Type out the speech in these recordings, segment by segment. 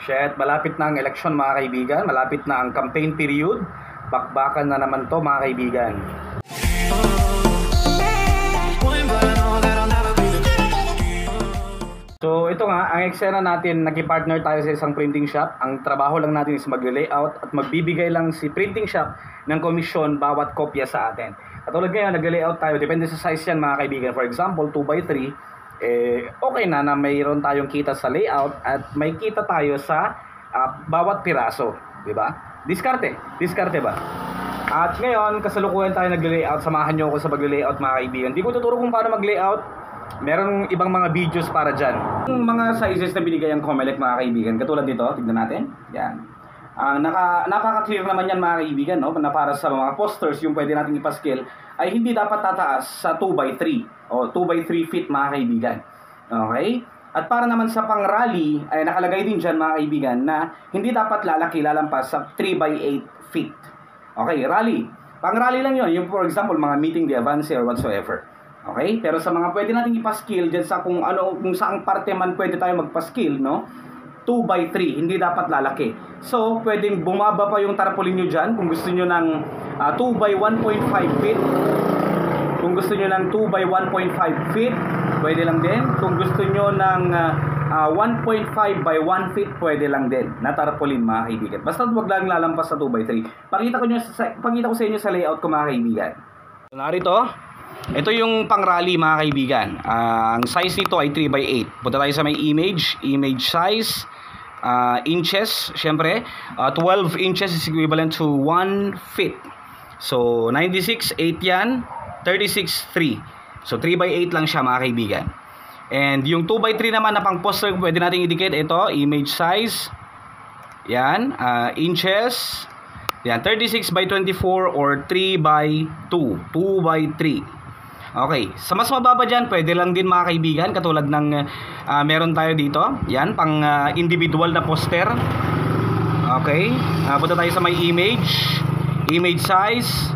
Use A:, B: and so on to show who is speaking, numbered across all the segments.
A: Shit, malapit na ang eleksyon mga kaibigan, malapit na ang campaign period. Bakbakan na naman to mga kaibigan. So ito nga, ang eksena natin, nagki-partner tayo sa isang printing shop. Ang trabaho lang natin is magle-layout at magbibigay lang si printing shop ng komisyon bawat kopya sa atin. Katulad ngayon, nagle-layout tayo, depende sa size yan mga kaibigan. For example, 2x3, okay na mayroon tayong kita sa layout at may kita tayo sa bawat piraso, di ba? Diskarte ba? At ngayon, kasalukuyan tayo nagle-layout. Samahan nyo ako sa magle-layout mga kaibigan. Hindi ko tuturo kung paano mag-layout. Meron ibang mga videos para dyan. Yung mga sizes na binigay ang Comelec mga kaibigan, katulad dito, tignan natin. Yan. Napaka-clear naman yan mga kaibigan, no? Na para sa mga posters, yung pwede natin ipascale, ay hindi dapat tataas sa 2x3 o 2x3 feet mga kaibigan. Okay? At para naman sa pang-rally, ay nakalagay din dyan mga kaibigan na hindi dapat lalampas sa 3x8 feet. Okay, rally. Pang-rally lang yon. Yung for example, mga meeting de avance or whatsoever. Okay? Pero sa mga pwede natin ipa-scale dyan sa kung saang parte man pwede tayo magpa-scale, no? 2x3, hindi dapat lalaki. So, pwedeng bumaba pa yung tarpaulin nyo dyan kung gusto nyo ng 2x1.5 feet. Kung gusto nyo ng 2x1.5 feet, pwede lang din. Kung gusto nyo ng 1.5 by 1 feet, pwede lang din na tarpaulin mga kaibigan. Basta wag lang lalampas sa 2x3. Pakita ko sa inyo sa layout ko mga kaibigan. So, narito. Ito yung pang-rally mga kaibigan. Ang size nito ay 3x8. Punta tayo sa may image size, inches, syempre. 12 inches is equivalent to 1 feet. So, 96, 8 yan. 36, 3. So, 3x8 lang siya mga kaibigan. And yung 2x3 naman na pang poster, pwede natin idikit. Ito, image size. Yan, inches. Yan, 36 by 24 or 3 by 2. 2x3. Okay, sa mas mababa dyan, pwede lang din mga kaibigan, katulad ng meron tayo dito. Yan, pang individual na poster. Okay, punta tayo sa may image size,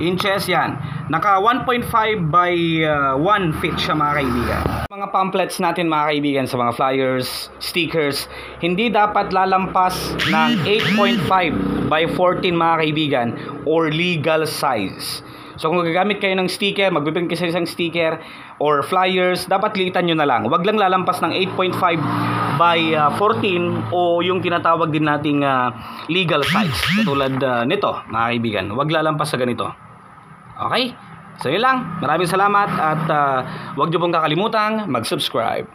A: inches, yan. Naka 1.5 by 1 feet siya mga kaibigan. Mga pamphlets natin mga kaibigan sa mga flyers, stickers, hindi dapat lalampas ng 8.5 by 14 mga kaibigan or legal size. So kung gagamit kayo ng sticker, magpiprint kayo sa isang sticker or flyers, dapat liitan nyo na lang. Huwag lang lalampas ng 8.5 by 14 o yung tinatawag din nating legal size. Katulad nito mga kaibigan, huwag lalampas sa ganito. Okay? So yun lang. Maraming salamat at huwag nyo pong kakalimutang mag-subscribe.